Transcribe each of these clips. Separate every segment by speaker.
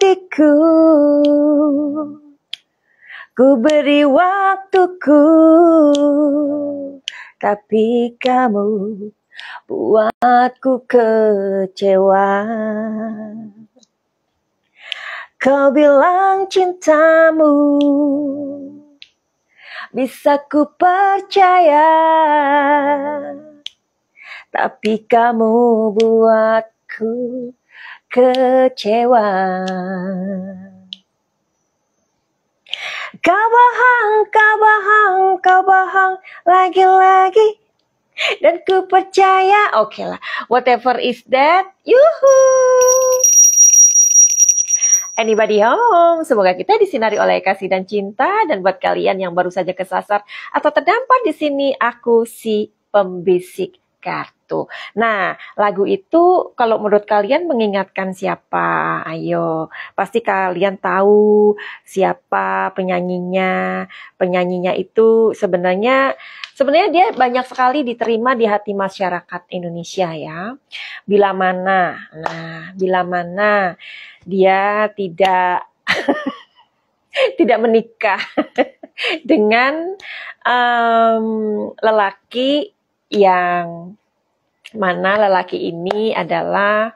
Speaker 1: hatiku, ku beri waktuku, tapi kamu buatku kecewa. Kau bilang cintamu bisa ku percaya, tapi kamu buatku kecewa. Kau bohong lagi-lagi, dan ku percaya. Oke lah, whatever is that. Yuhu. Anybody home? Semoga kita disinari oleh kasih dan cinta. Dan buat kalian yang baru saja kesasar atau terdampar di sini, aku si pembisik kartu. Nah, lagu itu kalau menurut kalian mengingatkan siapa? Ayo, pasti kalian tahu siapa penyanyinya. Penyanyinya itu sebenarnya dia banyak sekali diterima di hati masyarakat Indonesia ya. Bila mana? Nah, bila mana dia tidak tidak menikah dengan lelaki yang mana lelaki ini adalah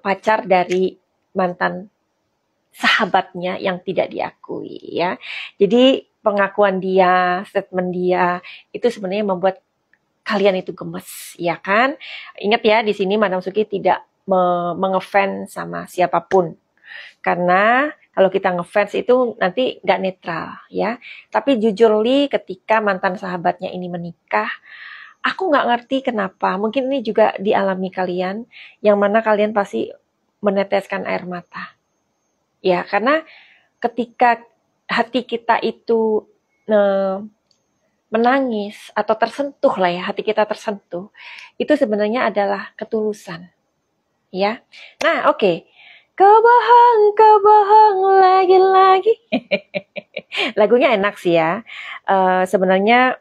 Speaker 1: pacar dari mantan sahabatnya yang tidak diakui ya. Jadi pengakuan dia, statement dia itu sebenarnya membuat kalian itu gemes ya kan. Ingat ya, di sini Madam Suki tidak mengefans sama siapapun, karena kalau kita ngefans itu nanti nggak netral ya. Tapi jujur li, ketika mantan sahabatnya ini menikah, aku nggak ngerti kenapa. Mungkin ini juga dialami kalian, yang mana kalian pasti meneteskan air mata ya, karena ketika hati kita itu menangis atau tersentuh lah ya, hati kita tersentuh, itu sebenarnya adalah ketulusan ya. Nah oke. Kau bohong lagi-lagi. Lagunya enak sih ya. Sebenarnya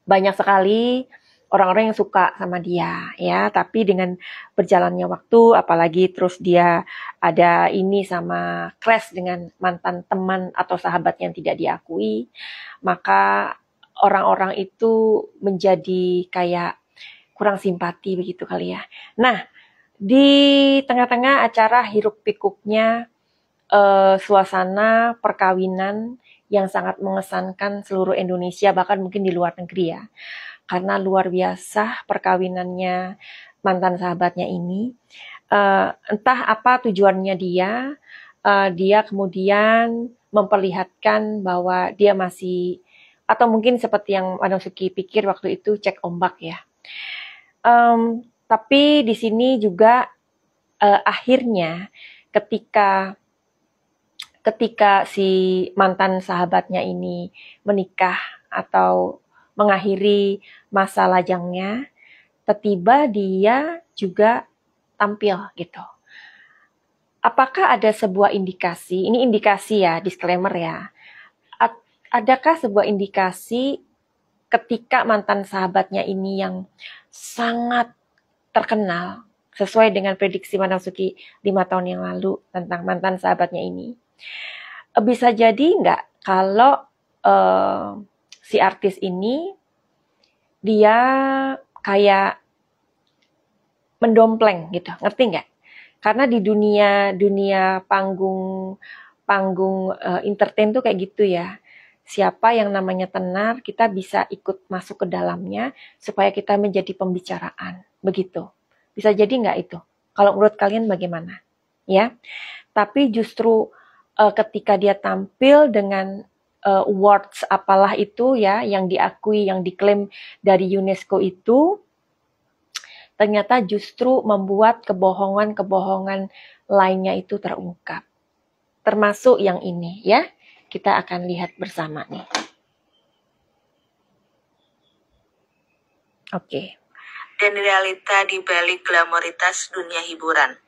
Speaker 1: banyak sekali orang-orang yang suka sama dia ya, tapi dengan berjalannya waktu, apalagi terus dia ada ini sama clash dengan mantan teman atau sahabat yang tidak diakui, maka orang-orang itu menjadi kayak kurang simpati begitu kali ya. Nah, di tengah-tengah acara hiruk pikuknya suasana perkawinan yang sangat mengesankan seluruh Indonesia, bahkan mungkin di luar negeri ya, karena luar biasa perkawinannya mantan sahabatnya ini. Entah apa tujuannya dia kemudian memperlihatkan bahwa dia masih, atau mungkin seperti yang Madam Suki pikir waktu itu, cek ombak ya. Tapi di sini juga akhirnya ketika si mantan sahabatnya ini menikah atau mengakhiri masa lajangnya, tiba-tiba dia juga tampil gitu. Apakah ada sebuah indikasi, ini indikasi ya, disclaimer ya, adakah sebuah indikasi ketika mantan sahabatnya ini yang sangat terkenal, sesuai dengan prediksi Madam Suki 5 tahun yang lalu tentang mantan sahabatnya ini, bisa jadi nggak kalau si artis ini dia kayak mendompleng gitu, ngerti nggak? Karena di dunia panggung entertain tuh kayak gitu ya. Siapa yang namanya tenar, kita bisa ikut masuk ke dalamnya supaya kita menjadi pembicaraan. Begitu. Bisa jadi nggak itu? Kalau menurut kalian bagaimana? Ya. Tapi justru ketika dia tampil dengan awards apalah itu ya, yang diakui, yang diklaim dari UNESCO itu, ternyata justru membuat kebohongan-kebohongan lainnya itu terungkap. Termasuk yang ini ya. Kita akan lihat bersama nih. Oke.
Speaker 2: Dan realita di balik glamoritas dunia hiburan.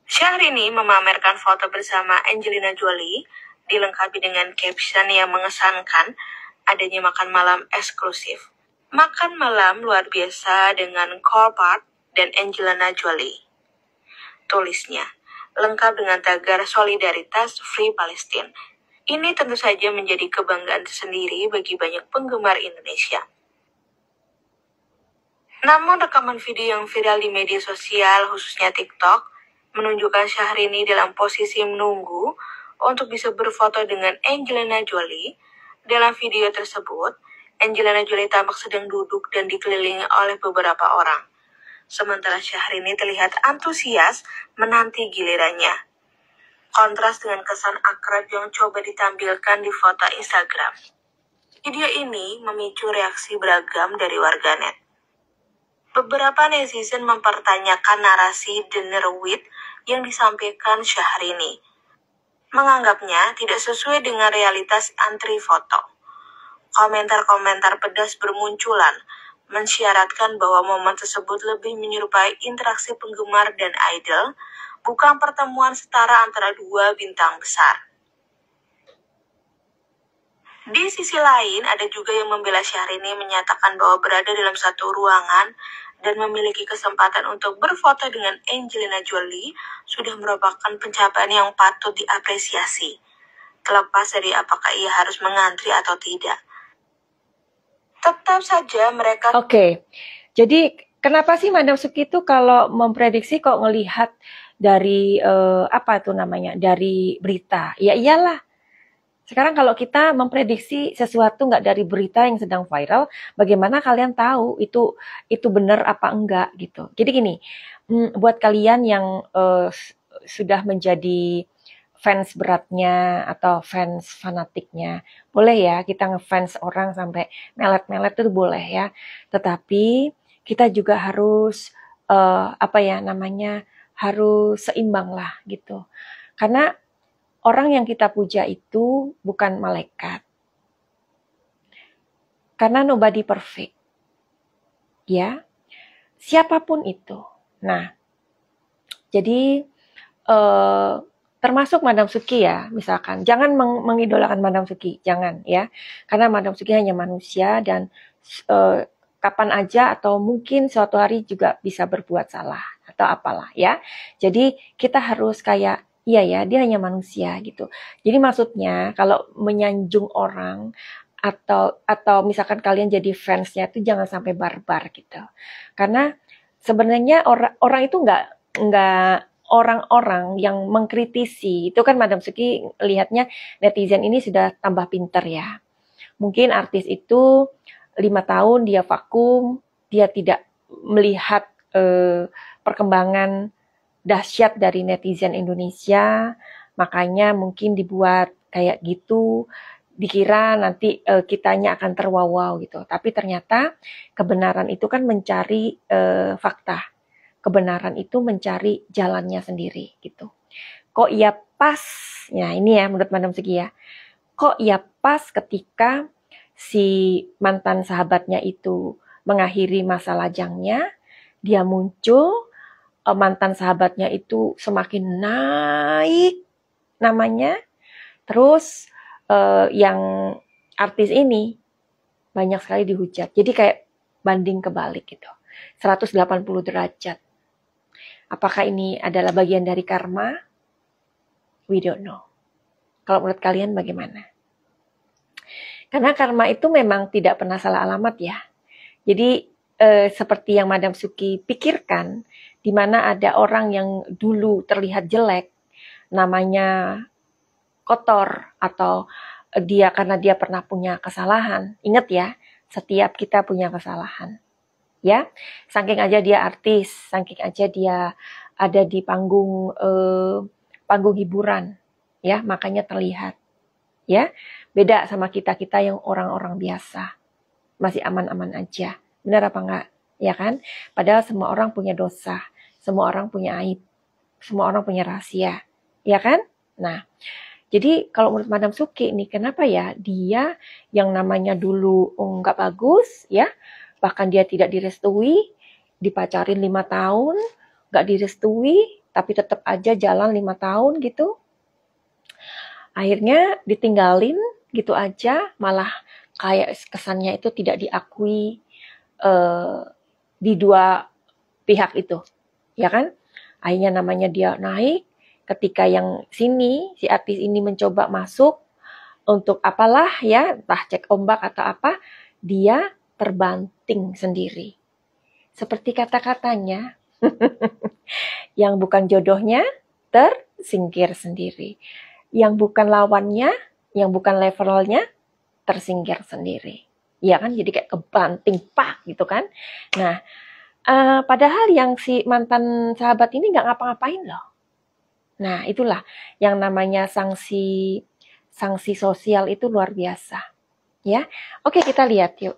Speaker 2: Syahrini memamerkan foto bersama Angelina Jolie, dilengkapi dengan caption yang mengesankan adanya makan malam eksklusif. Makan malam luar biasa dengan Cole Park dan Angelina Jolie. Tulisnya, lengkap dengan tagar solidaritas Free Palestine. Ini tentu saja menjadi kebanggaan tersendiri bagi banyak penggemar Indonesia. Namun rekaman video yang viral di media sosial, khususnya TikTok, menunjukkan Syahrini dalam posisi menunggu untuk bisa berfoto dengan Angelina Jolie. Dalam video tersebut, Angelina Jolie tampak sedang duduk dan dikelilingi oleh beberapa orang. Sementara Syahrini terlihat antusias menanti gilirannya. Kontras dengan kesan akrab yang coba ditampilkan di foto Instagram. Video ini memicu reaksi beragam dari warganet. Beberapa netizen mempertanyakan narasi dinner with yang disampaikan Syahrini. Menganggapnya tidak sesuai dengan realitas antri foto. Komentar-komentar pedas bermunculan, mensyaratkan bahwa momen tersebut lebih menyerupai interaksi penggemar dan idol, bukan pertemuan setara antara dua bintang besar. Di sisi lain, ada juga yang membela Syahrini menyatakan bahwa berada dalam satu ruangan dan memiliki kesempatan untuk berfoto dengan Angelina Jolie sudah merupakan pencapaian yang patut diapresiasi, terlepas dari apakah ia harus mengantri atau tidak. Tetap saja mereka...
Speaker 1: Oke, jadi kenapa sih Madam Suki itu kalau memprediksi kok ngelihat dari apa tuh namanya, dari berita? Ya iyalah. Sekarang kalau kita memprediksi sesuatu nggak dari berita yang sedang viral, bagaimana kalian tahu itu benar apa enggak gitu. Jadi gini, buat kalian yang sudah menjadi fans beratnya atau fans fanatiknya, boleh ya kita ngefans orang sampai melet-melet itu boleh ya. Tetapi kita juga harus harus seimbang lah gitu. Karena orang yang kita puja itu bukan malaikat. Karena nobody perfect. Ya. Siapapun itu. Nah, jadi termasuk Madam Suki ya, misalkan. Jangan mengidolakan Madam Suki, jangan ya. Karena Madam Suki hanya manusia dan kapan aja atau mungkin suatu hari juga bisa berbuat salah atau apalah ya. Jadi kita harus kayak iya ya, dia hanya manusia gitu. Jadi maksudnya kalau menyanjung orang atau misalkan kalian jadi fansnya itu jangan sampai barbar gitu. Karena sebenarnya orang itu nggak orang-orang yang mengkritisi itu kan Madam Suki lihatnya netizen ini sudah tambah pinter ya. Mungkin artis itu 5 tahun dia vakum, dia tidak melihat perkembangan dahsyat dari netizen Indonesia, makanya mungkin dibuat kayak gitu, dikira nanti kitanya akan terwawaw gitu. Tapi ternyata kebenaran itu kan mencari fakta. Kebenaran itu mencari jalannya sendiri gitu. Kok ia pas, ya ini ya menurut Madam Suki ya, kok ia pas ketika si mantan sahabatnya itu mengakhiri masa lajangnya, dia muncul, mantan sahabatnya itu semakin naik namanya, terus yang artis ini banyak sekali dihujat. Jadi kayak banding kebalik gitu. 180 derajat. Apakah ini adalah bagian dari karma? We don't know. Kalau menurut kalian bagaimana? Karena karma itu memang tidak pernah salah alamat ya. Jadi seperti yang Madam Suki pikirkan, di mana ada orang yang dulu terlihat jelek, namanya kotor, atau dia karena dia pernah punya kesalahan. Ingat ya, setiap kita punya kesalahan. Ya, saking aja dia artis, saking aja dia ada di panggung hiburan, ya, makanya terlihat. Ya, beda sama kita-kita yang orang-orang biasa. Masih aman-aman aja. Benar apa enggak? Ya kan? Padahal semua orang punya dosa. Semua orang punya aib. Semua orang punya rahasia. Ya kan? Nah, jadi kalau menurut Madam Suki nih, kenapa ya dia yang namanya dulu enggak bagus, ya, bahkan dia tidak direstui, dipacarin 5 tahun, enggak direstui, tapi tetap aja jalan 5 tahun gitu. Akhirnya ditinggalin gitu aja, malah kayak kesannya itu tidak diakui di dua pihak itu, ya kan? Akhirnya namanya dia naik, ketika yang sini, si artis ini mencoba masuk untuk apalah ya, entah cek ombak atau apa, dia terbanting sendiri. Seperti kata-katanya, yang bukan jodohnya tersingkir sendiri. Yang bukan lawannya, yang bukan levelnya, tersingkir sendiri. Ya kan, jadi kayak kebanting pak gitu kan. Nah, padahal yang si mantan sahabat ini nggak ngapa-ngapain loh. Nah, itulah yang namanya sanksi sosial itu luar biasa. Ya, oke kita lihat yuk.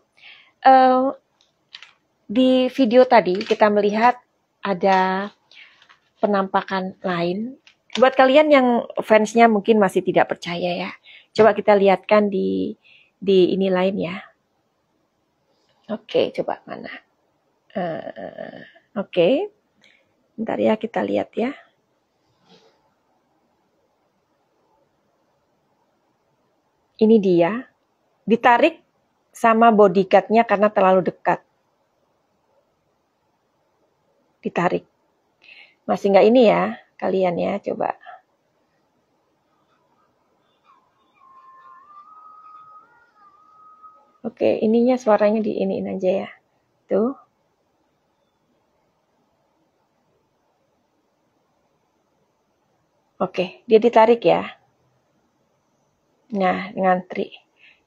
Speaker 1: Di video tadi kita melihat ada penampakan lain. Buat kalian yang fansnya mungkin masih tidak percaya ya, coba kita lihatkan di ini lain ya. Oke, coba mana? Oke, bentar ya kita lihat ya. Ini dia, ditarik sama bodyguard-nya karena terlalu dekat. Ditarik. Masih nggak ini ya, kalian ya, coba. Oke, ininya suaranya di iniin aja ya. Tuh. Oke, dia ditarik ya. Nah, ngantri.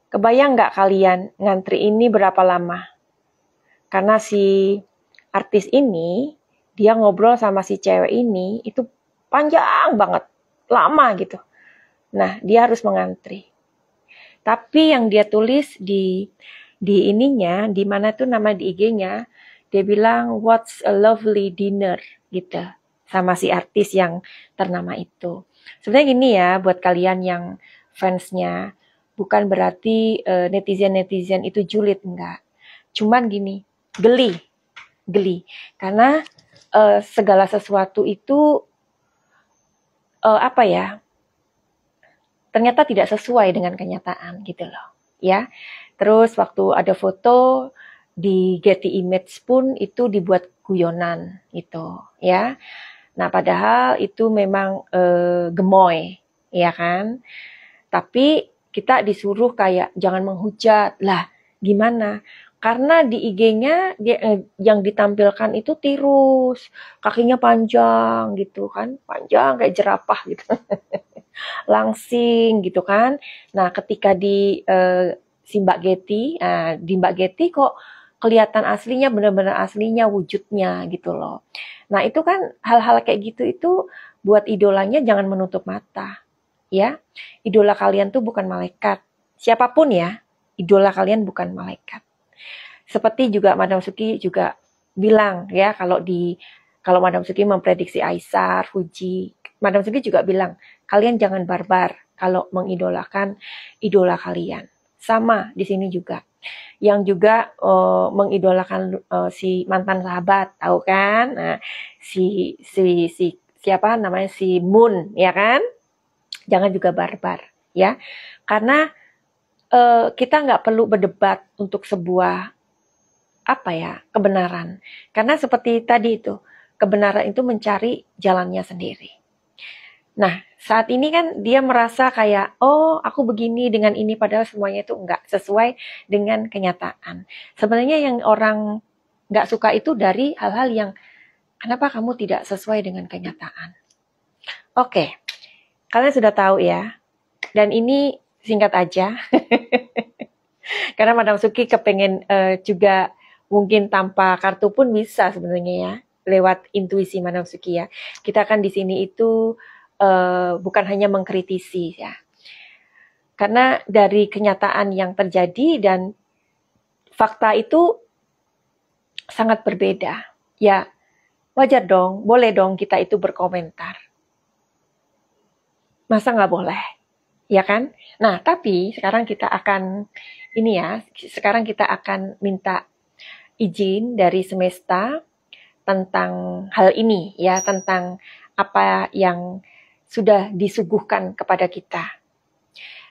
Speaker 1: Kebayang nggak kalian ngantri ini berapa lama? Karena si artis ini, dia ngobrol sama si cewek ini, itu panjang banget, lama gitu. Nah, dia harus mengantri. Tapi yang dia tulis di ininya, di mana tuh nama di IG-nya, dia bilang, "What's a lovely dinner," gitu. Sama si artis yang ternama itu. Sebenarnya gini ya, buat kalian yang fansnya, bukan berarti netizen-netizen itu julid, enggak. Cuman gini, geli. Karena segala sesuatu itu apa ya, ternyata tidak sesuai dengan kenyataan gitu loh ya. Terus waktu ada foto di Getty Images pun itu dibuat guyonan gitu ya. Nah padahal itu memang gemoy ya kan. Tapi kita disuruh kayak jangan menghujat lah, gimana? Karena di IG-nya yang ditampilkan itu tirus, kakinya panjang gitu kan, panjang kayak jerapah gitu. Langsing gitu kan. Nah, ketika di si Mbak Getty, di Mbak Getty kok kelihatan aslinya, benar-benar aslinya wujudnya gitu loh. Nah, itu kan hal-hal kayak gitu itu buat idolanya jangan menutup mata. Ya, idola kalian tuh bukan malaikat. Siapapun ya, idola kalian bukan malaikat. Seperti juga Madam Suki juga bilang ya, kalau Madam Suki memprediksi Aisar, Fuji, Madam Suki juga bilang, kalian jangan barbar kalau mengidolakan idola kalian. Sama di sini juga. Yang juga mengidolakan si mantan sahabat, tahu kan? Nah, si siapa namanya, si Moon, ya kan? Jangan juga barbar, ya. Karena kita nggak perlu berdebat untuk sebuah kebenaran. Karena seperti tadi itu, kebenaran itu mencari jalannya sendiri. Nah, saat ini kan dia merasa kayak, oh aku begini dengan ini, padahal semuanya itu nggak sesuai dengan kenyataan. Sebenarnya yang orang nggak suka itu dari hal-hal yang, kenapa kamu tidak sesuai dengan kenyataan? Oke, kalian sudah tahu ya, dan ini singkat aja. Karena Madam Suki kepengen juga mungkin tanpa kartu pun bisa sebenarnya ya, lewat intuisi Madam Suki ya. Kita kan di sini itu bukan hanya mengkritisi ya. Karena dari kenyataan yang terjadi dan fakta itu sangat berbeda. Ya, wajar dong, boleh dong kita itu berkomentar. Masa nggak boleh? Ya kan? Nah, tapi sekarang kita akan minta izin dari semesta tentang hal ini ya, tentang apa yang sudah disuguhkan kepada kita.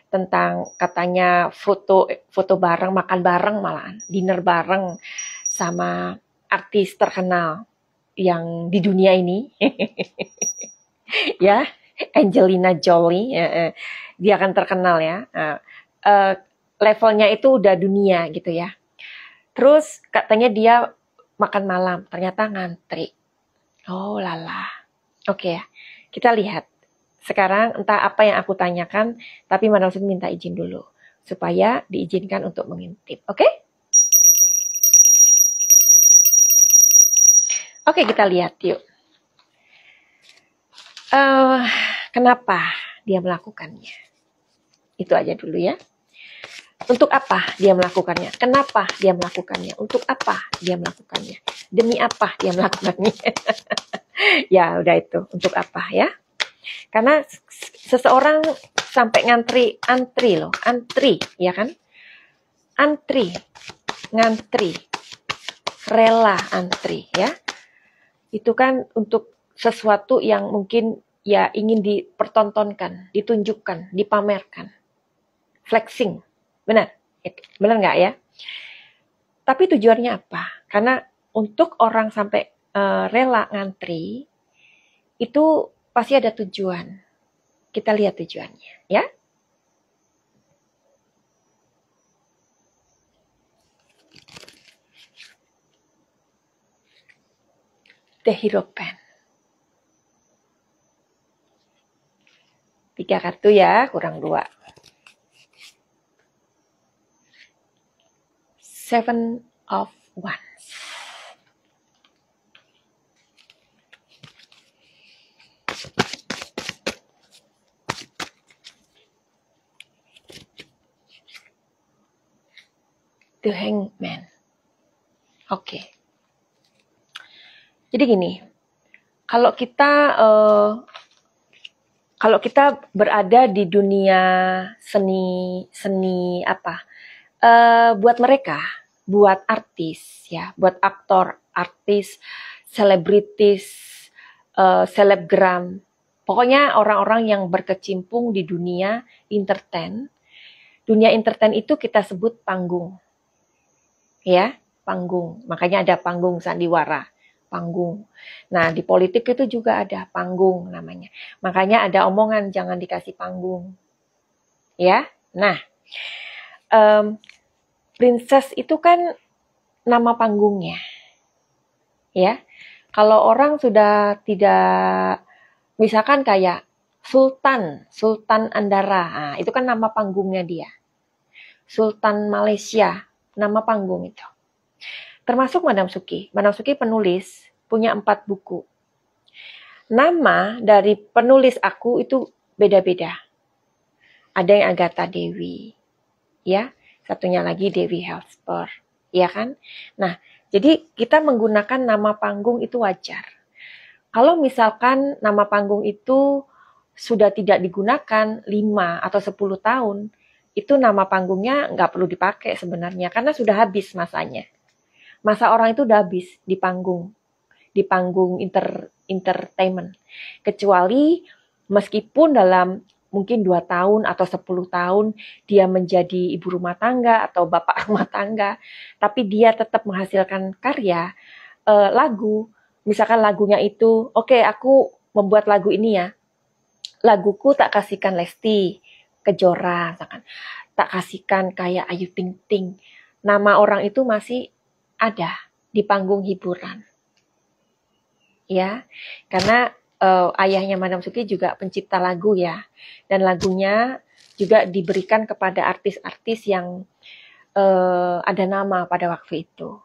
Speaker 1: Tentang katanya foto bareng, makan bareng malahan, dinner bareng sama artis terkenal yang di dunia ini. Ya. Angelina Jolie, dia akan terkenal ya. Levelnya itu udah dunia gitu ya. Terus katanya dia makan malam, ternyata ngantri. Oh lala. Oke ya, kita lihat. Sekarang entah apa yang aku tanyakan, tapi Madam Suki minta izin dulu. Supaya diizinkan untuk mengintip. Oke? Oke, kita lihat yuk. Kenapa dia melakukannya? Itu aja dulu ya. Untuk apa dia melakukannya? Kenapa dia melakukannya? Untuk apa dia melakukannya? Demi apa dia melakukannya? Ya, udah itu. Untuk apa ya? Karena seseorang sampai antri, ya kan? Ngantri, rela antri, ya. Itu kan untuk sesuatu yang mungkin ya ingin dipertontonkan, ditunjukkan, dipamerkan. Flexing, benar nggak ya? Tapi tujuannya apa? Karena untuk orang sampai rela ngantri, itu pasti ada tujuan. Kita lihat tujuannya, ya. The Hero Pen. 3 kartu ya, kurang 2. 7 of Wands. The Hangman. Oke. Jadi gini, kalau kita berada di dunia seni apa? Buat mereka, buat artis ya, buat aktor, artis, selebritis, selebgram, pokoknya orang-orang yang berkecimpung di dunia entertain. Dunia entertain itu kita sebut panggung. Ya, panggung. Makanya ada panggung sandiwara, panggung. Nah, di politik itu juga ada panggung namanya. Makanya ada omongan jangan dikasih panggung. Ya. Nah, princess itu kan nama panggungnya. Ya. Kalau orang sudah tidak, misalkan kayak Sultan Andara, nah, itu kan nama panggungnya dia. Sultan Malaysia, nama panggung itu. Termasuk Madam Suki. Madam Suki penulis, punya 4 buku. Nama dari penulis aku itu beda-beda. Ada yang Agatha Dewi, ya. Satunya lagi Dewi Helsper, ya kan? Nah, jadi kita menggunakan nama panggung itu wajar. Kalau misalkan nama panggung itu sudah tidak digunakan 5 atau 10 tahun, itu nama panggungnya nggak perlu dipakai sebenarnya, karena sudah habis masanya. Masa orang itu udah habis di panggung entertainment. Kecuali meskipun dalam mungkin 2 tahun atau 10 tahun dia menjadi ibu rumah tangga atau bapak rumah tangga, tapi dia tetap menghasilkan karya, lagu, misalkan lagunya itu, oke, aku membuat lagu ini ya, laguku tak kasihkan Lesti Kejora, misalkan, tak kasihkan kayak Ayu Ting Ting, nama orang itu masih ada di panggung hiburan. Ya, karena ayahnya Madam Suki juga pencipta lagu ya, dan lagunya juga diberikan kepada artis-artis yang ada nama pada waktu itu.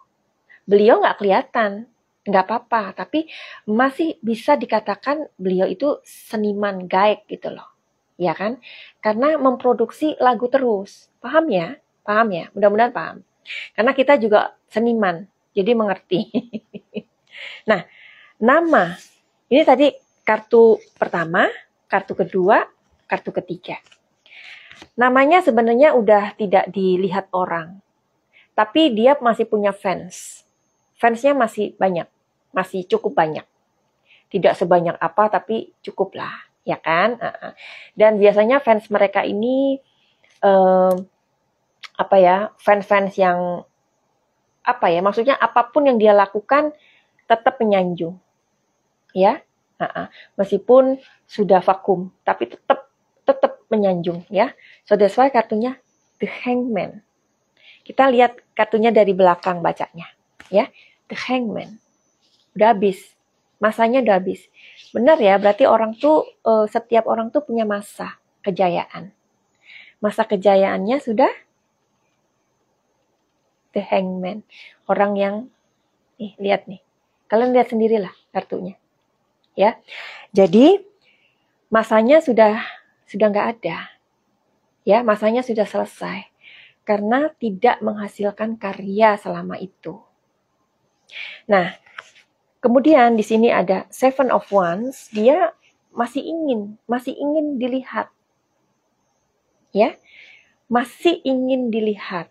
Speaker 1: Beliau nggak kelihatan, nggak apa-apa, tapi masih bisa dikatakan beliau itu seniman gaek gitu loh, ya kan? Karena memproduksi lagu terus, paham ya? Mudah-mudahan paham. Karena kita juga seniman, jadi mengerti. Nah, nama, ini tadi kartu pertama, kartu kedua, kartu ketiga. Namanya sebenarnya udah tidak dilihat orang, tapi dia masih punya fans. Fansnya masih banyak, masih cukup banyak. Tidak sebanyak apa, tapi cukup lah, ya kan? Dan biasanya fans mereka ini, fans-fans yang, maksudnya apapun yang dia lakukan, tetap menyanjung. Ya, Meskipun sudah vakum, tapi tetap menyanjung ya. So that's why kartunya The Hangman. Kita lihat kartunya dari belakang bacanya ya. The Hangman. Udah habis. Masanya udah habis. Benar ya, berarti orang tuh setiap orang tuh punya masa kejayaan. Masa kejayaannya sudah The Hangman. Orang yang lihat nih. Kalian lihat sendirilah kartunya. Ya. Jadi masanya sudah nggak ada. Ya, masanya sudah selesai. Karena tidak menghasilkan karya selama itu. Nah, kemudian di sini ada Seven of Wands, dia masih ingin dilihat. Ya. Masih ingin dilihat.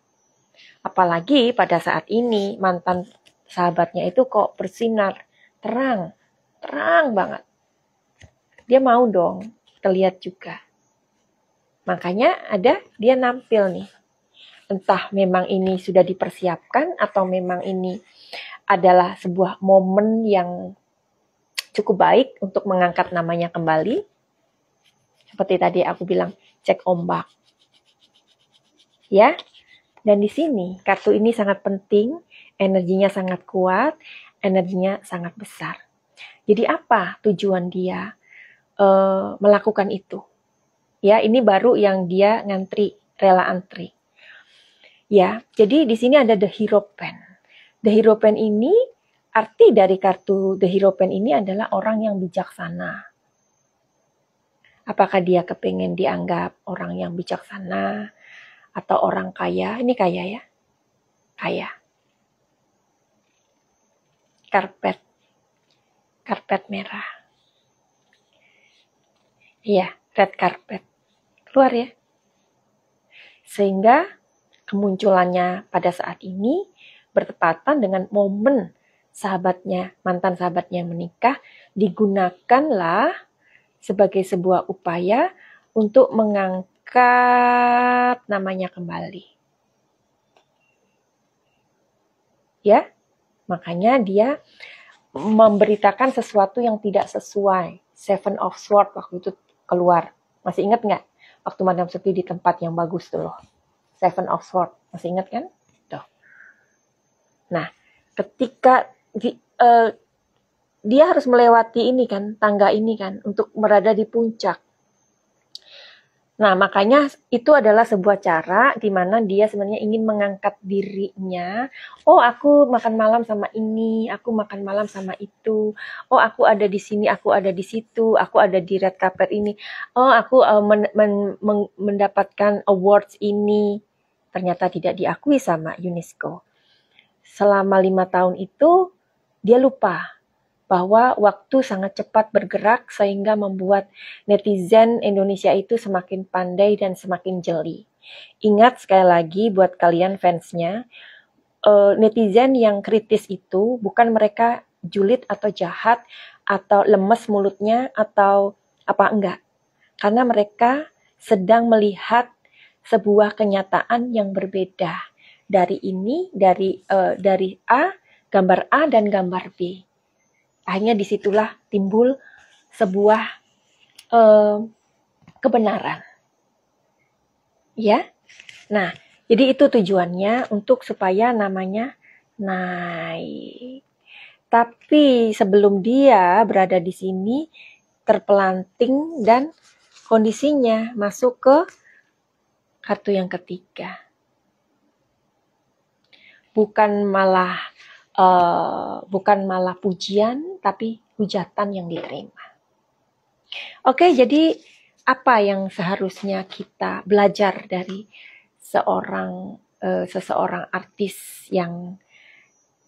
Speaker 1: Apalagi pada saat ini mantan sahabatnya itu kok bersinar terang banget. Dia mau dong terlihat juga. Makanya dia nampil nih. Entah memang ini sudah dipersiapkan atau memang ini adalah sebuah momen yang cukup baik untuk mengangkat namanya kembali. Seperti tadi aku bilang, cek ombak. Ya. Dan di sini kartu ini sangat penting, energinya sangat kuat, energinya sangat besar. Jadi apa tujuan dia melakukan itu? Ya, ini baru yang dia ngantri, rela antri. Ya, jadi di sini ada The Hierophant. The Hierophant ini, arti dari kartu The Hierophant ini adalah orang yang bijaksana. Apakah dia kepengen dianggap orang yang bijaksana atau orang kaya? Ini kaya ya? Kaya. Karpet merah. Iya, red carpet. Keluar ya. Sehingga kemunculannya pada saat ini bertepatan dengan momen mantan sahabatnya menikah, digunakanlah sebagai sebuah upaya untuk mengangkat namanya kembali. Ya, makanya dia memberitakan sesuatu yang tidak sesuai. Seven of Swords waktu itu keluar. Masih ingat nggak? Waktu Madam Suki di tempat yang bagus tuh loh. Seven of Swords. Masih ingat kan? Tuh. Nah, ketika dia harus melewati ini kan, tangga ini kan, untuk berada di puncak. Nah, makanya itu adalah sebuah cara di mana dia sebenarnya ingin mengangkat dirinya. Oh, aku makan malam sama ini, aku makan malam sama itu. Oh, aku ada di sini, aku ada di situ, aku ada di red carpet ini. Oh, aku mendapatkan awards ini. Ternyata tidak diakui sama UNESCO. Selama 5 tahun itu, dia lupa bahwa waktu sangat cepat bergerak sehingga membuat netizen Indonesia itu semakin pandai dan semakin jeli. Ingat sekali lagi buat kalian fansnya, netizen yang kritis itu bukan mereka julid atau jahat atau lemes mulutnya atau apa enggak. Karena mereka sedang melihat sebuah kenyataan yang berbeda. Dari A, gambar A dan gambar B. Akhirnya disitulah timbul sebuah kebenaran. Ya. Nah, jadi itu tujuannya untuk supaya namanya naik. Tapi sebelum dia berada di sini terpelanting dan kondisinya masuk ke kartu yang ketiga. Bukan malah pujian, tapi hujatan yang diterima. Oke, jadi apa yang seharusnya kita belajar dari seseorang artis yang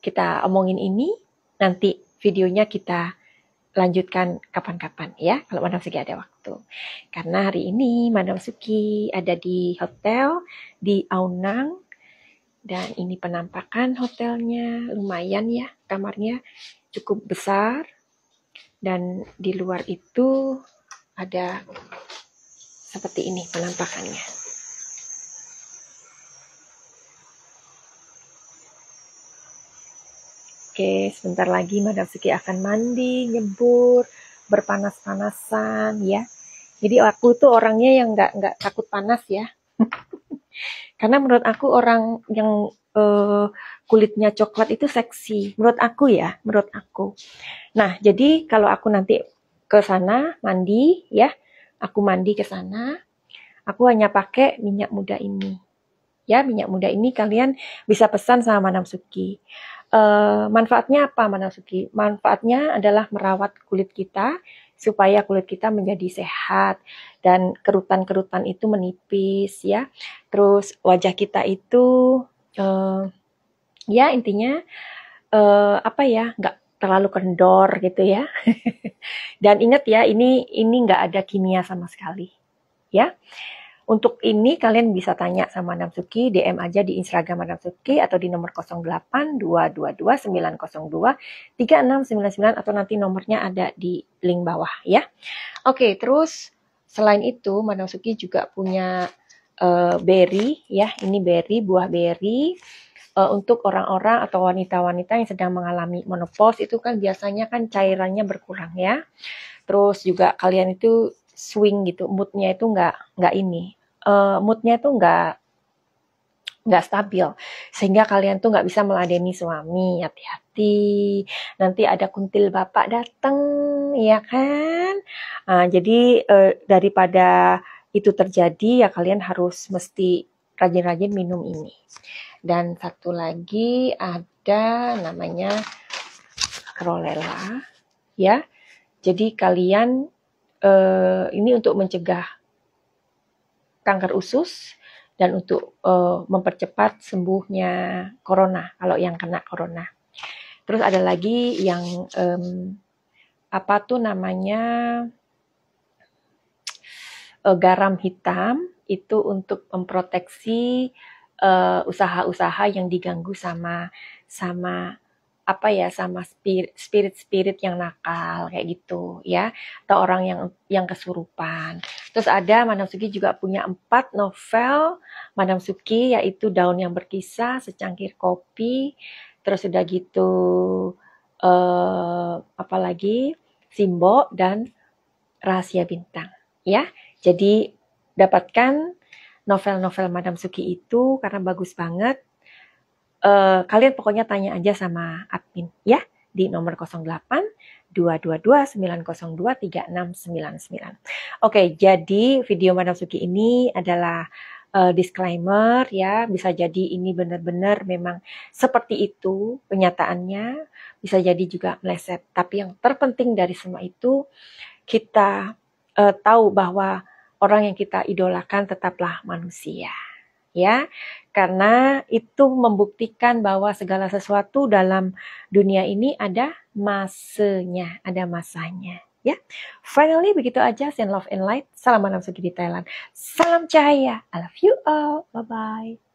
Speaker 1: kita omongin ini? Nanti videonya kita lanjutkan kapan-kapan ya, kalau Madam Suki ada waktu. Karena hari ini Madam Suki ada di hotel di Aonang. Dan ini penampakan hotelnya, lumayan ya, kamarnya cukup besar. Dan di luar itu ada seperti ini penampakannya. Oke, sebentar lagi Madam Suki akan mandi, nyebur, berpanas-panasan ya. Jadi aku tuh orangnya yang nggak takut panas ya. Karena menurut aku orang yang kulitnya coklat itu seksi. Menurut aku ya, menurut aku. Nah, jadi kalau aku nanti ke sana mandi ya, aku mandi ke sana, aku hanya pakai minyak muda ini. Ya, minyak muda ini kalian bisa pesan sama Madam Suki. Manfaatnya apa Madam Suki? Manfaatnya adalah merawat kulit kita supaya kulit kita menjadi sehat dan kerutan-kerutan itu menipis ya. Terus wajah kita itu ya intinya apa ya, nggak terlalu kendor gitu ya. Dan ingat ya, ini nggak ada kimia sama sekali ya. Untuk ini kalian bisa tanya sama Madam Suki, DM aja di Instagram Madam Suki atau di nomor 08-222-902-3699 atau nanti nomornya ada di link bawah ya. Oke, terus selain itu Madam Suki juga punya berry ya, ini berry, buah berry. Untuk orang-orang atau wanita-wanita yang sedang mengalami menopause itu kan biasanya kan cairannya berkurang ya. Terus juga kalian itu swing gitu, moodnya itu nggak ini, moodnya itu nggak stabil, sehingga kalian tuh nggak bisa meladeni suami. Hati-hati, nanti ada kuntil bapak datang, ya kan? Jadi daripada itu terjadi ya kalian harus mesti rajin-rajin minum ini. Dan satu lagi ada namanya Chlorella ya. Jadi kalian ini untuk mencegah kanker usus dan untuk mempercepat sembuhnya corona kalau yang kena corona. Terus ada lagi yang apa tuh namanya garam hitam, itu untuk memproteksi usaha-usaha yang diganggu sama apa ya, sama spirit yang nakal kayak gitu ya, atau orang yang kesurupan. Terus ada Madam Suki juga punya 4 novel Madam Suki, yaitu Daun yang Berkisah, Secangkir Kopi, terus udah gitu apalagi Simbo dan Rahasia Bintang ya. Jadi dapatkan novel-novel Madam Suki itu karena bagus banget. Kalian pokoknya tanya aja sama admin ya di nomor 08-222-902-3699. Oke, jadi video Madam Suki ini adalah disclaimer ya, bisa jadi ini benar-benar memang seperti itu kenyataannya, bisa jadi juga meleset. Tapi yang terpenting dari semua itu kita tahu bahwa orang yang kita idolakan tetaplah manusia. Ya, karena itu membuktikan bahwa segala sesuatu dalam dunia ini ada masanya, ada masanya. Ya, finally begitu aja. Send love and light. Salam Madam Suki di Thailand. Salam cahaya. I love you all. Bye bye.